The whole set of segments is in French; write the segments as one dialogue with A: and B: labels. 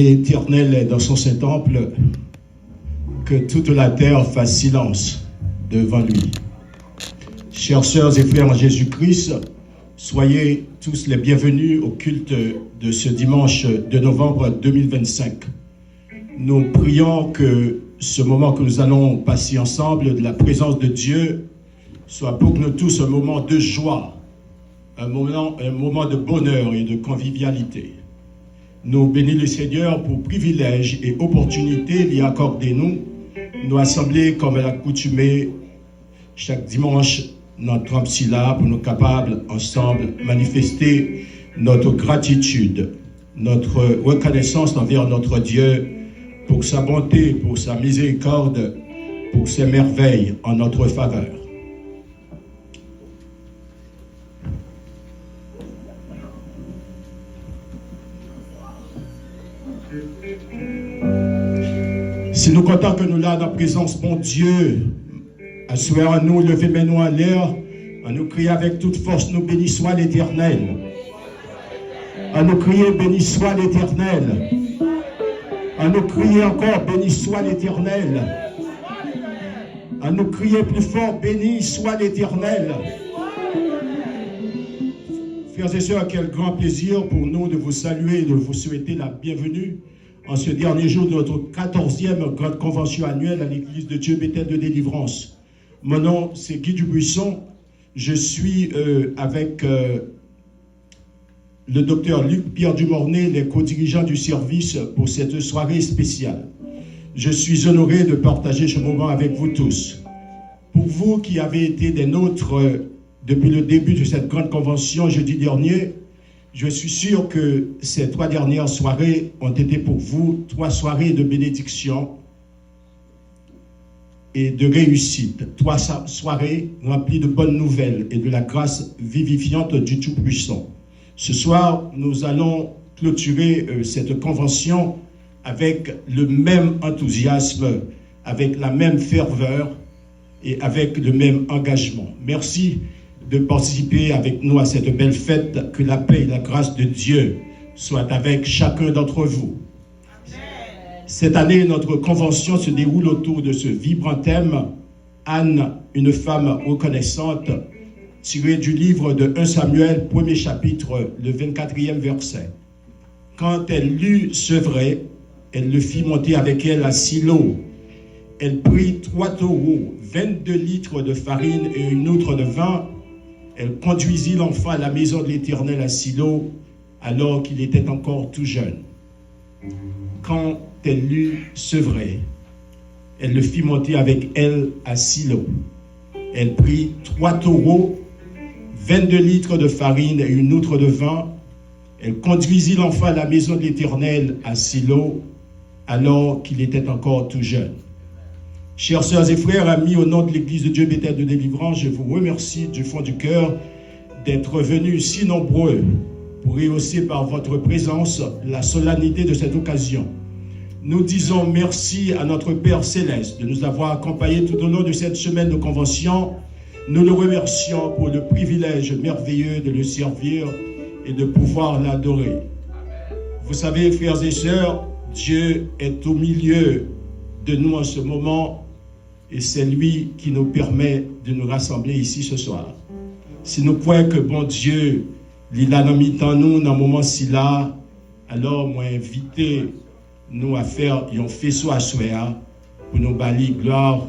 A: l'Éternel est dans son Saint-Temple, que toute la terre fasse silence devant lui. Chers sœurs et frères en Jésus-Christ, soyez tous les bienvenus au culte de ce dimanche de novembre 2025. Nous prions que ce moment que nous allons passer ensemble de la présence de Dieu soit pour nous tous un moment de joie, un moment de bonheur et de convivialité. Nous bénissons le Seigneur pour privilèges et opportunités lui accorder nous assembler comme à l'accoutumée chaque dimanche notre là pour nous capables ensemble manifester notre gratitude, notre reconnaissance envers notre Dieu pour sa bonté, pour sa miséricorde, pour ses merveilles en notre faveur. Si nous comptons que nous là dans la présence, bon Dieu, assurez nous, levez nous en l'air, à nous crier avec toute force, nous bénis soit l'Éternel. À nous crier, bénis soit l'Éternel. À nous crier encore, bénis soit l'Éternel. À nous crier plus fort, bénis soit l'Éternel. Frères et sœurs, quel grand plaisir pour nous de vous saluer et de vous souhaiter la bienvenue en ce dernier jour de notre 14e grande convention annuelle à l'Église de Dieu Bethel de Délivrance. Mon nom, c'est Guy Dubuisson. Je suis avec le docteur Luc Pierre Dumornay, les co-dirigeants du service pour cette soirée spéciale. Je suis honoré de partager ce moment avec vous tous. Pour vous qui avez été des nôtres depuis le début de cette grande convention jeudi dernier, je suis sûr que ces 3 dernières soirées ont été pour vous 3 soirées de bénédiction et de réussite. 3 soirées remplies de bonnes nouvelles et de la grâce vivifiante du Tout-Puissant. Ce soir, nous allons clôturer cette convention avec le même enthousiasme, avec la même ferveur et avec le même engagement. Merci de participer avec nous à cette belle fête. Que la paix et la grâce de Dieu soient avec chacun d'entre vous. Cette année, notre convention se déroule autour de ce vibrant thème « Anne, une femme reconnaissante », tiré du livre de 1 Samuel, 1er chapitre, le 24e verset. Quand elle lut ce vrai, elle le fit monter avec elle à Silo. Elle prit 3 taureaux, 22 litres de farine et une outre de vin. Elle conduisit l'enfant à la maison de l'Éternel à Silo, alors qu'il était encore tout jeune. Quand elle lut ce vrai, elle le fit monter avec elle à Silo. Elle prit 3 taureaux, 22 litres de farine et une outre de vin. Elle conduisit l'enfant à la maison de l'Éternel à Silo, alors qu'il était encore tout jeune. Chers sœurs et frères, amis, au nom de l'Église de Dieu Bethel de Délivrance, je vous remercie du fond du cœur d'être venus si nombreux pour rehausser par votre présence la solennité de cette occasion. Nous disons merci à notre Père Céleste de nous avoir accompagnés tout au long de cette semaine de convention. Nous le remercions pour le privilège merveilleux de le servir et de pouvoir l'adorer. Vous savez, frères et sœurs, Dieu est au milieu de nous en ce moment et c'est lui qui nous permet de nous rassembler ici ce soir. Si nous croyons que bon Dieu, il a mis en nous dans un moment si là, alors moi invité nous à faire un faisceau à soir pour nous bâlir gloire,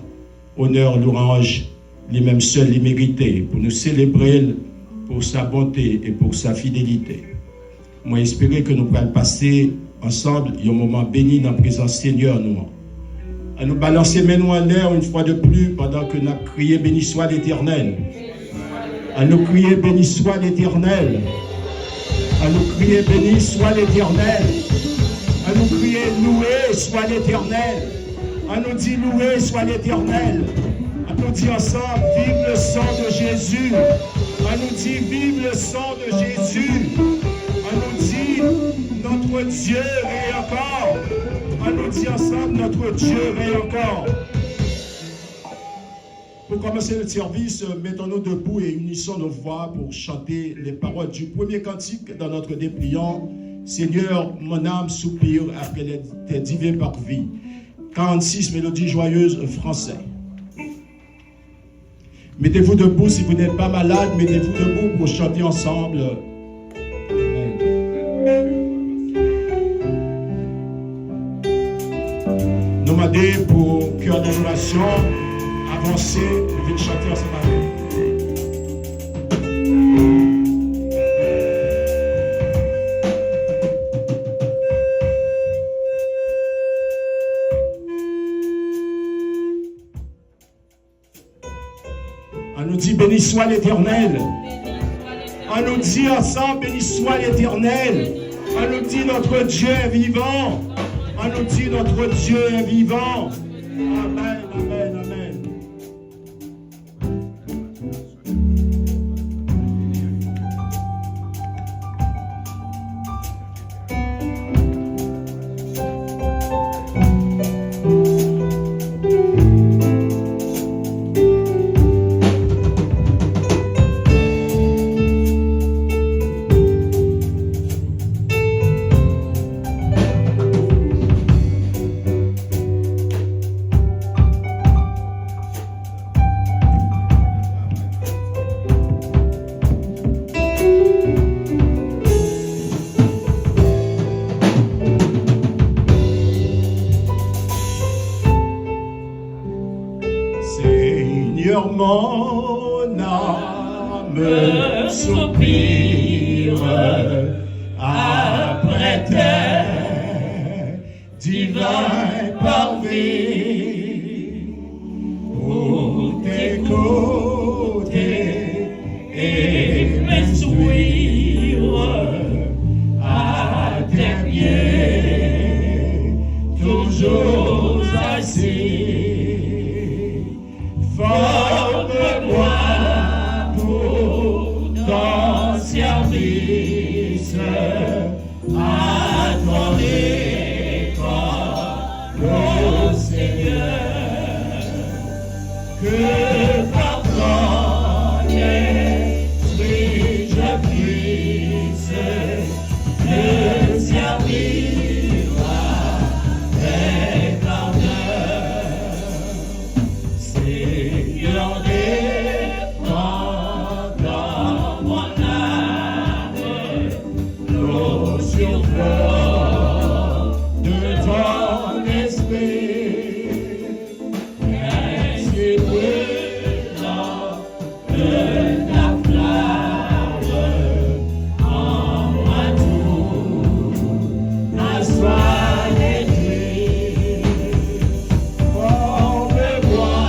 A: honneur, louange, les mêmes seuls les mérités, pour nous célébrer pour sa bonté et pour sa fidélité. Moi espérer que nous pourrons passer ensemble un moment béni dans la présence Seigneur nous. À nous balancer mes nous en l'air une fois de plus pendant que nous crions béni soit l'Éternel. À nous crier béni soit l'Éternel. À nous crier béni soit l'Éternel. À nous crier loué soit l'Éternel. À nous dire loué soit l'Éternel. À nous dire ensemble vive le sang de Jésus. À nous dire vive le sang de Jésus. À nous dire notre Dieu est encore. À nous dire ensemble notre Dieu est encore. Pour commencer le service, mettons-nous debout et unissons nos voix pour chanter les paroles du premier cantique dans notre dépliant Seigneur, mon âme soupire après tes divins parvis. 46 mélodies joyeuses français. Mettez-vous debout si vous n'êtes pas malade, mettez-vous debout pour chanter ensemble. Demandez pour cœur d'adoration, avancez, vite chanter ensemble. On nous dit béni soit l'Éternel. On nous dit ensemble béni soit l'Éternel. On nous dit notre Dieu est vivant. On nous dit notre Dieu est vivant. Amen, amen, amen. Seigneur, mon âme soupire après tes divins parvis pour t'écouter et m'instruire à tes pieds, toujours assis. Forme-moi pour ton service, à ton école, ô Seigneur, que par ton esprit je puisse te servir avec ardeur. Seigneur, défends dans mon âme l'eau surflot de ton esprit, ainsi brûlant de ta flamme en moi tout, ma soie détruite. Forme-moi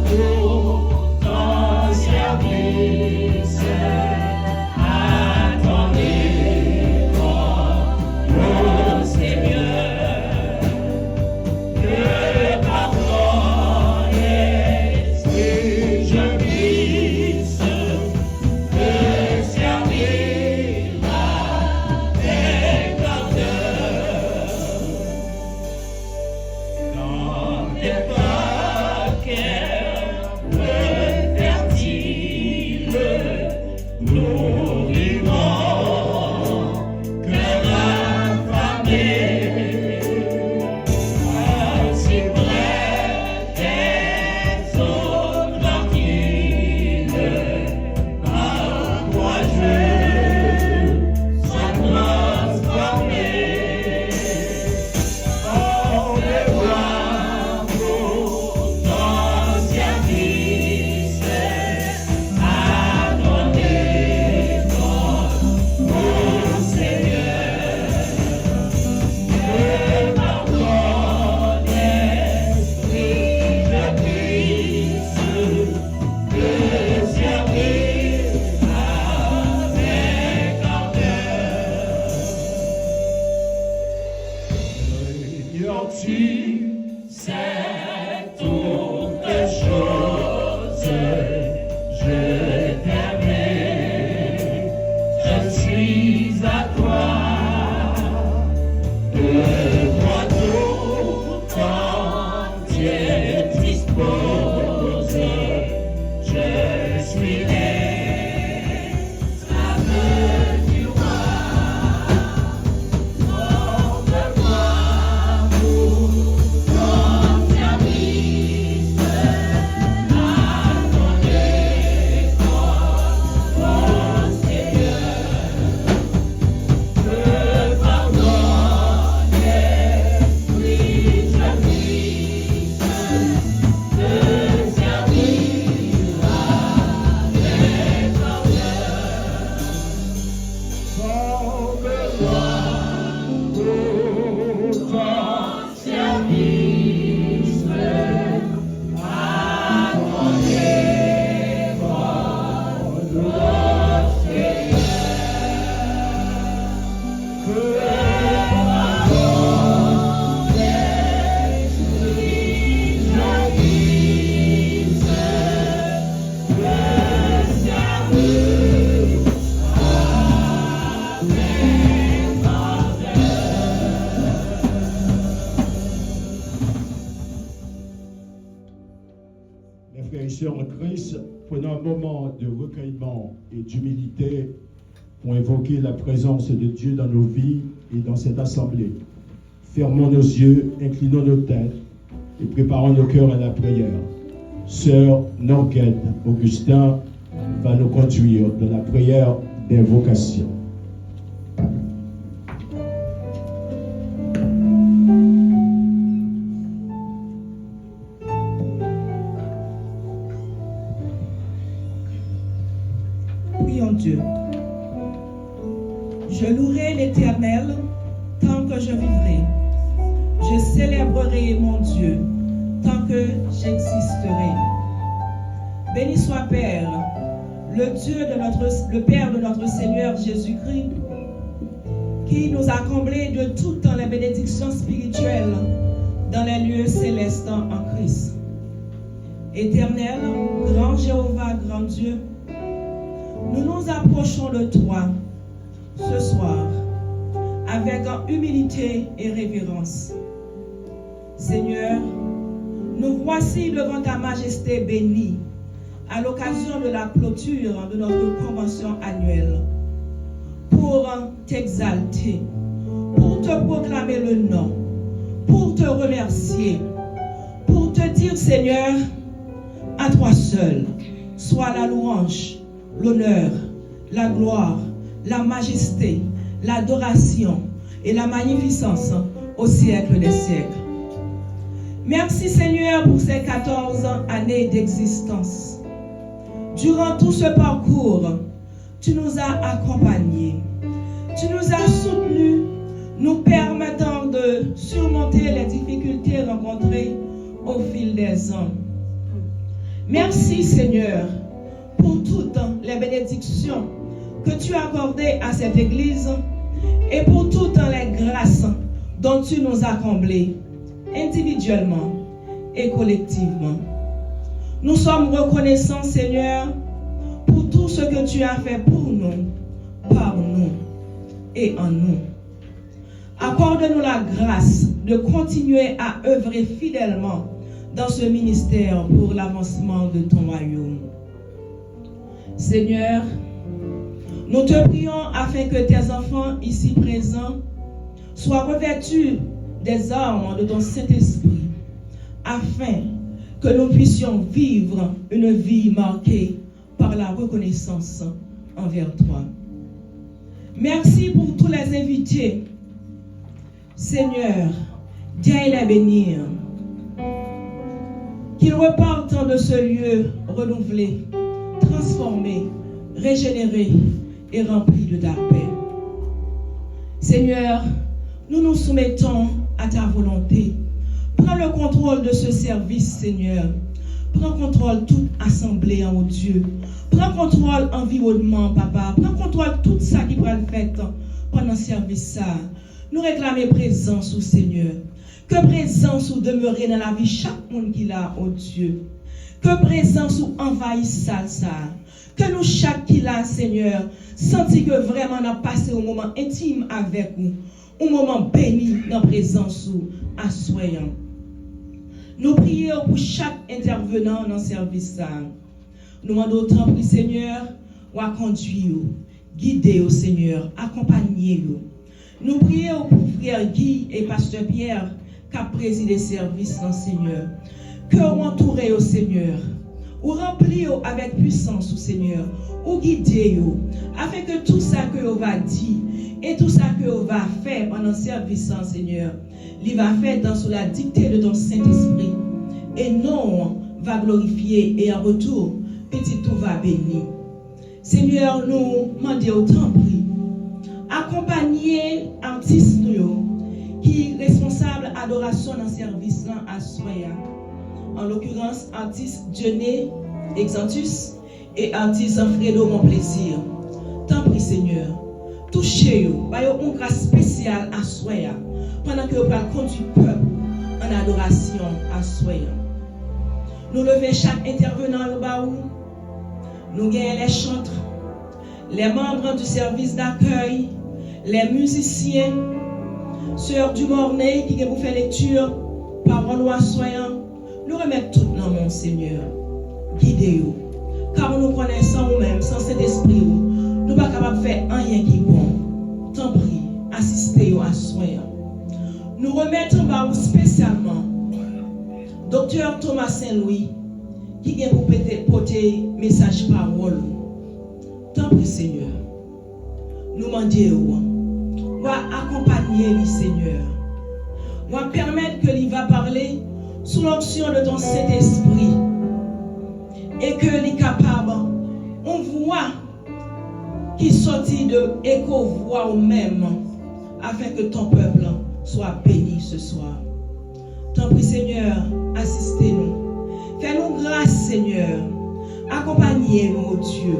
A: pour En Christ, prenons un moment de recueillement et d'humilité pour invoquer la présence de Dieu dans nos vies et dans cette assemblée. Fermons nos yeux, inclinons nos têtes et préparons nos cœurs à la prière. Sœur Norguette Augustin va nous conduire dans la prière d'invocation.
B: Dieu. Je louerai l'Éternel tant que je vivrai. Je célébrerai mon Dieu tant que j'existerai. Béni soit Père, le Père de notre Seigneur Jésus-Christ, qui nous a comblés de toutes les bénédictions spirituelles dans les lieux célestes en Christ. Éternel, grand Jéhovah, grand Dieu, nous nous approchons de toi ce soir avec humilité et révérence. Seigneur, nous voici devant ta majesté bénie à l'occasion de la clôture de notre convention annuelle pour t'exalter, pour te proclamer le nom, pour te remercier, pour te dire, Seigneur, à toi seul soit la louange, l'honneur, la gloire, la majesté, l'adoration et la magnificence au siècle des siècles. Merci Seigneur pour ces 14 années d'existence. Durant tout ce parcours, tu nous as accompagnés, tu nous as soutenus, nous permettant de surmonter les difficultés rencontrées au fil des ans. Merci Seigneur pour toutes les bénédictions que tu as accordées à cette Église et pour toutes les grâces dont tu nous as comblés individuellement et collectivement. Nous sommes reconnaissants, Seigneur, pour tout ce que tu as fait pour nous, par nous et en nous. Accorde-nous la grâce de continuer à œuvrer fidèlement dans ce ministère pour l'avancement de ton royaume. Seigneur, nous te prions afin que tes enfants ici présents soient revêtus des armes de ton Saint-Esprit, afin que nous puissions vivre une vie marquée par la reconnaissance envers toi. Merci pour tous les invités. Seigneur, viens les bénir. Qu'ils repartent de ce lieu renouvelé, transformé, régénéré et rempli de ta paix. Seigneur, nous nous soumettons à ta volonté. Prends le contrôle de ce service, Seigneur. Prends contrôle toute assemblée, oh Dieu. Prends contrôle environnement, Papa. Prends contrôle tout ça qui va le faire pendant le service. Nous réclamons présence, au Seigneur. Que présence ou demeurer dans la vie chaque monde qui l'a, oh Dieu. Que présence ou envahisse ça. Que nous chaque qui l'a, Seigneur, senti que vraiment on a passé un moment intime avec nous. Un moment béni dans la présence ou assoyant. Nous prions pour chaque intervenant dans le service. Nous demandons autant pour Seigneur, ou à conduire, guider au Seigneur, accompagner. Nous prions pour frère Guy et pasteur Pierre qui a présidé le service dans le Seigneur. Que vous entourez au Seigneur, ou remplir avec puissance au Seigneur, ou guider afin que tout ça que vous va dire et tout ça que vous va faire pendant le service, Seigneur, il va faire dans sous la dictée de ton Saint-Esprit. Et non va glorifier et en retour, petit tout va bénir. Seigneur, nous demandons autant prix. Accompagner artistes qui est responsable adoration dans le service à Soya. En l'occurrence, artiste Dieudonné Exantus et artiste Fredo Mon Plaisir. Tant pis Seigneur, touchez-vous, voyez une grâce spéciale à Soya, pendant que vous allez conduire le peuple en adoration à Soya. Nous levons chaque intervenant au baou, nous gagnons les chantres, les membres du service d'accueil, les musiciens, sœurs du Mornay qui vous fait lecture, parole à Soya, nous remettons tout dans mon Seigneur. Guidez-vous, car nous connaissons nous-mêmes, sans cet esprit, nous ne sommes pas capables de faire rien qui est bon. Tant pis, assistez-vous à Soya. Nous remettons par vous spécialement Dr. Thomas Saint-Louis qui vient pour porter message parole. Tant pis Seigneur, nous demandons, va accompagner le Seigneur, va permettre que lui va parler sous l'onction de ton Saint-Esprit et que lui capable, on voit qui sortit de écho-voix au même afin que ton peuple soit béni ce soir. Tant pis Seigneur, assistez-nous. Fais-nous grâce Seigneur. Accompagnez-nous Dieu.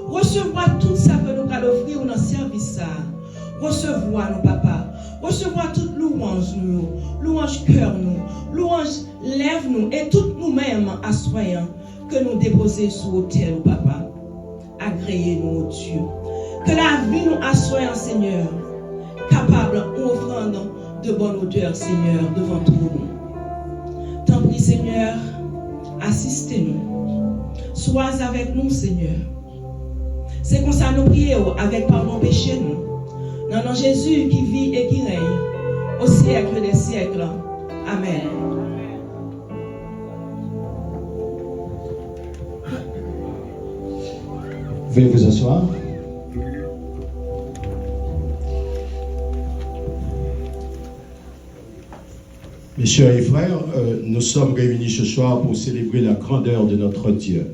B: Recevoir tout ça que nous allons offrir dans le service. Recevoir nous papa. Recevoir toute louange nous. Louange cœur nous. Louange lève nous. Et toutes nous-mêmes assoyants que nous déposer sur l'autel papa. Agréez-nous Dieu. Que la vie nous assoie Seigneur. Capable d'offrande de bonne odeur, Seigneur, devant tout. Tant pis, Seigneur, assistez-nous. Sois avec nous, Seigneur. C'est comme ça nous prions avec pardon péché nous. Dans nom Jésus qui vit et qui règne au siècle des siècles. Amen.
A: Veuillez vous asseoir. Mes chers et frères, nous sommes réunis ce soir pour célébrer la grandeur de notre Dieu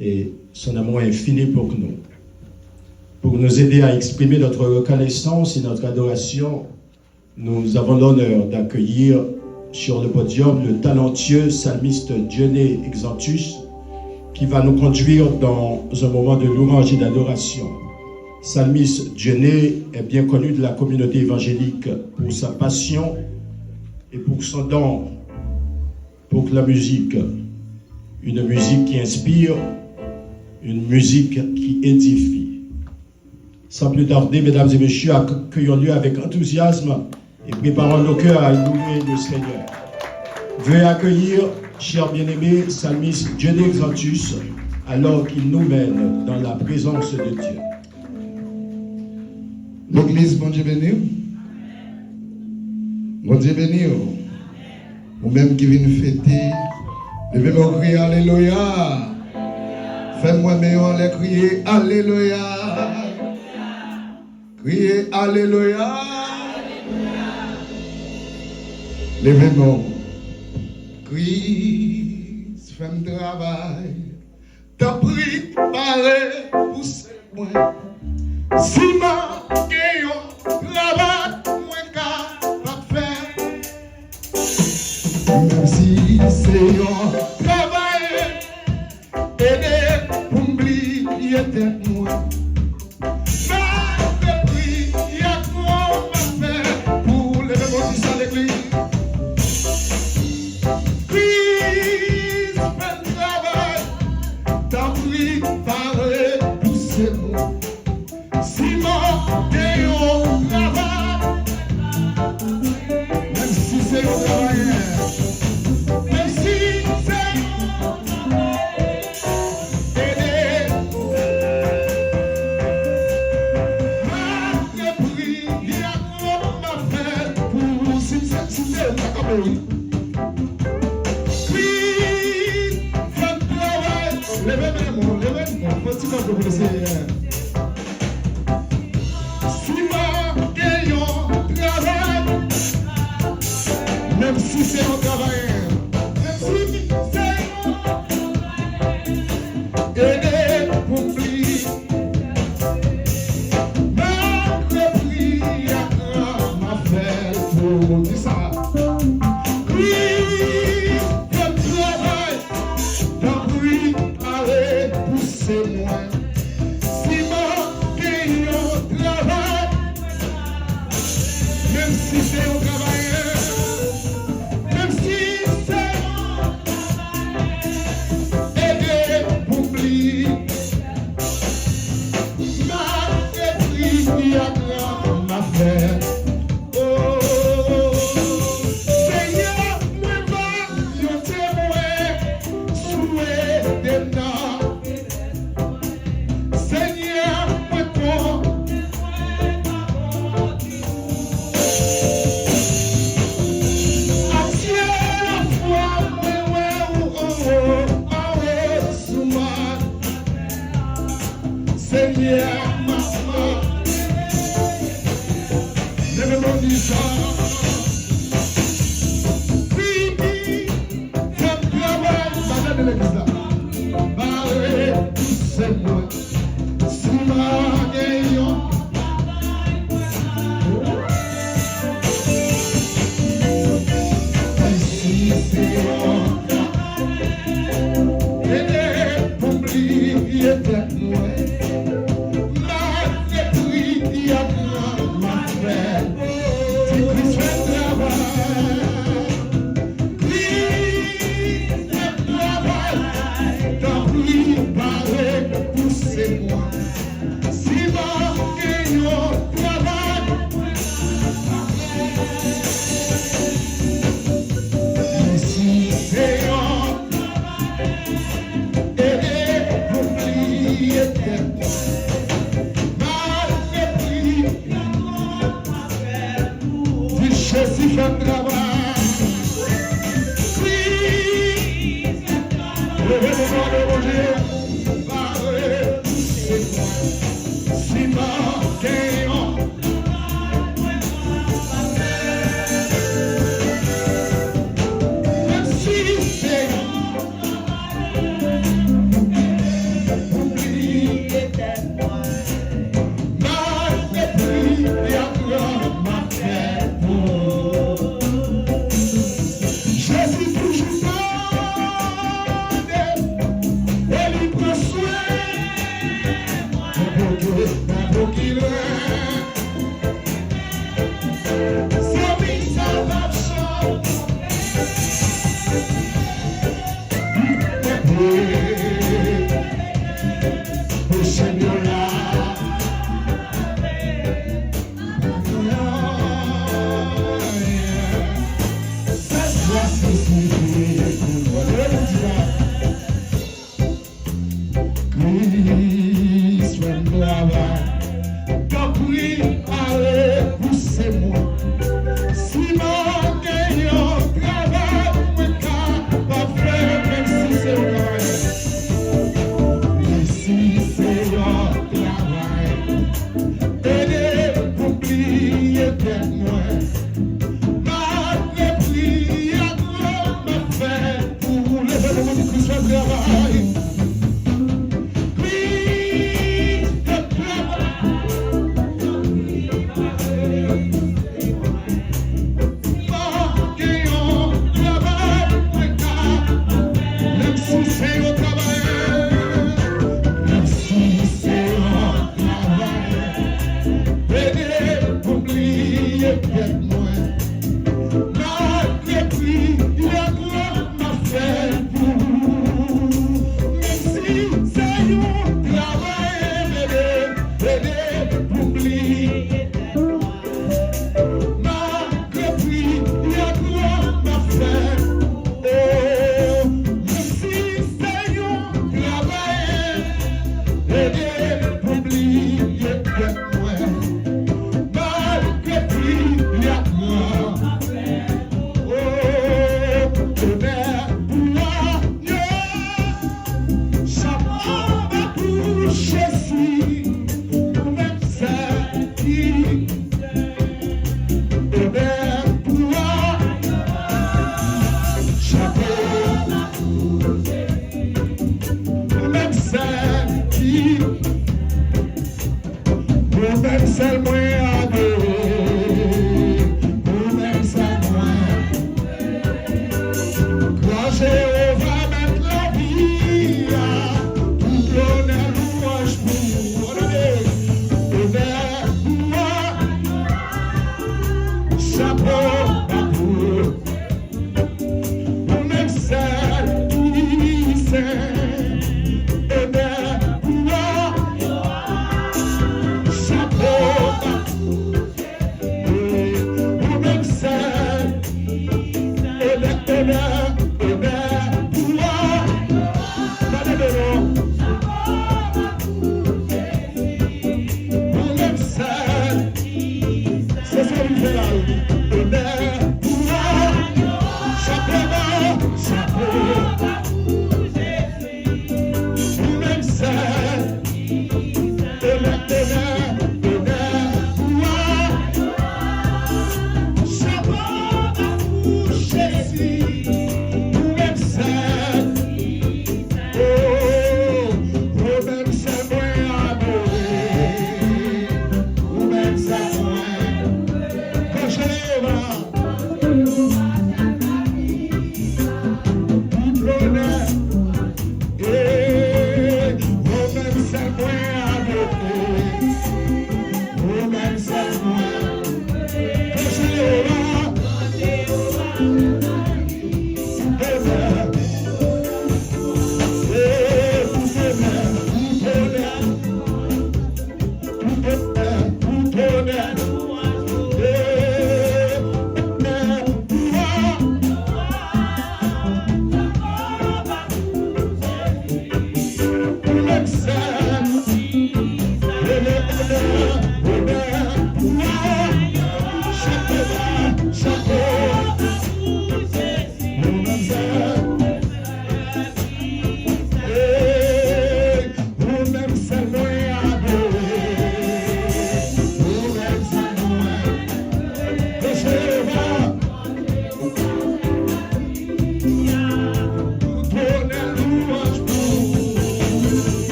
A: et son amour infini pour nous. Pour nous aider à exprimer notre reconnaissance et notre adoration, nous avons l'honneur d'accueillir sur le podium le talentueux psalmiste Dieudonné Exantus qui va nous conduire dans un moment de louange et d'adoration. Psalmiste Dieudonné est bien connu de la communauté évangélique pour sa passion et pour son don pour la musique. Une musique qui inspire, une musique qui édifie. Sans plus tarder, mesdames et messieurs, accueillons-le avec enthousiasme et préparons nos cœurs à louer le Seigneur. Veuillez accueillir, chers bien-aimés, psalmiste Dieudonné Exantus, alors qu'il nous mène dans la présence de Dieu.
C: L'église, bon Dieu béni. Bon Dieu béni. Ou même qui vient fêter, levez-moi crier Alléluia. Fais-moi meilleur les crier Alléluia. Crier Alléluia. Levez-moi. Crie, fais-moi travail. T'as pris parler pour ce point. Si ma gueule travail, moins qu'à pas faire. Même si c'est un travail, aider pour m'oublier tête moi. Ma prix, il y a quoi à faire pour lever mon fils à l'église. Christ fait le travail, t'as pris parler pour ces mots. Si mon gueule travail, même si c'est un travail. Même si c'est un travail, même si c'est aider pour m'oublier. Ma prière m'a fait pour dire ça. Oui, le travail, dans oui, lumière, ma foi. Lève-moi du sang. Oui, fais travail. Madame de l'église là. Barré, c'est moi. Si ma gagnant. Ici, c'est moi. Et pour oublier tête moi. Si je travaille, oui, levez-moi le roger, parlez, c'est moi, si manquant. Même si c'est oublié d'être moi, ma dépris et encore ma fête pour.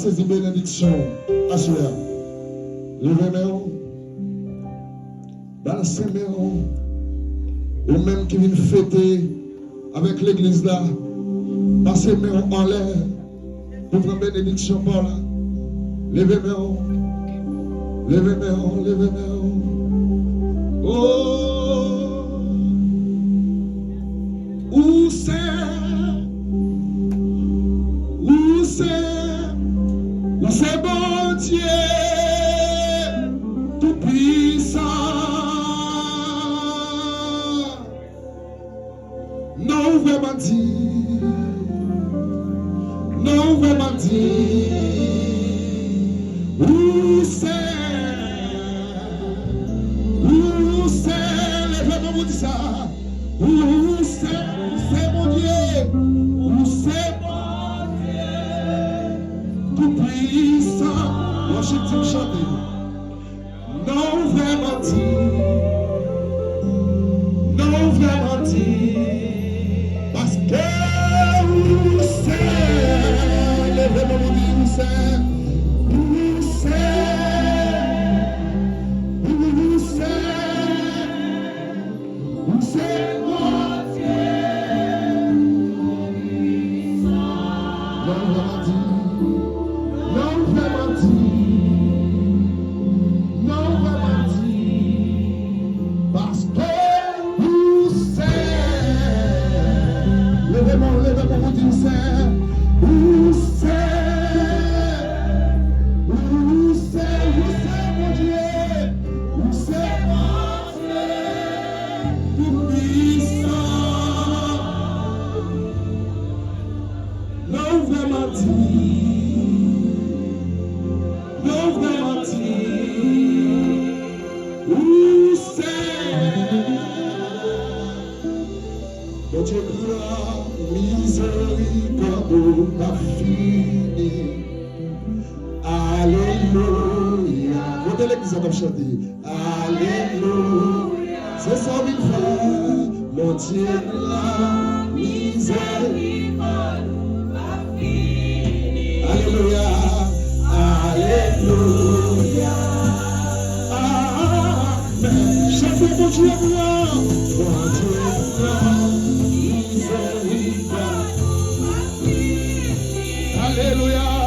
C: Saisir bénédiction à soi. Levez-moi. Balancez-moi. Ou même qui viennent fêter avec l'église là. Passez-moi en l'air. Pour prendre bénédiction par là. Levez-moi. Levez-moi. Levez-moi. Oh. Où c'est? Où c'est? C'est bon Dieu, tout puissant. Non vraiment dit, non vraiment dit. Où c'est, levez-moi vous dire ça. Où c'est mon Dieu, où c'est mon Dieu, tout puissant. Worship team chanter. Non vraiment dit, non vraiment dit, parce que où c'est. Alléluia. Montez l'église comme chanter. Alléluia. C'est ça, mille fois. Mon Dieu, la miséricorde m'a fini. Alléluia. Alléluia. Amen. Chantez mon Dieu, mon Dieu, la miséricorde m'a fini. Alléluia.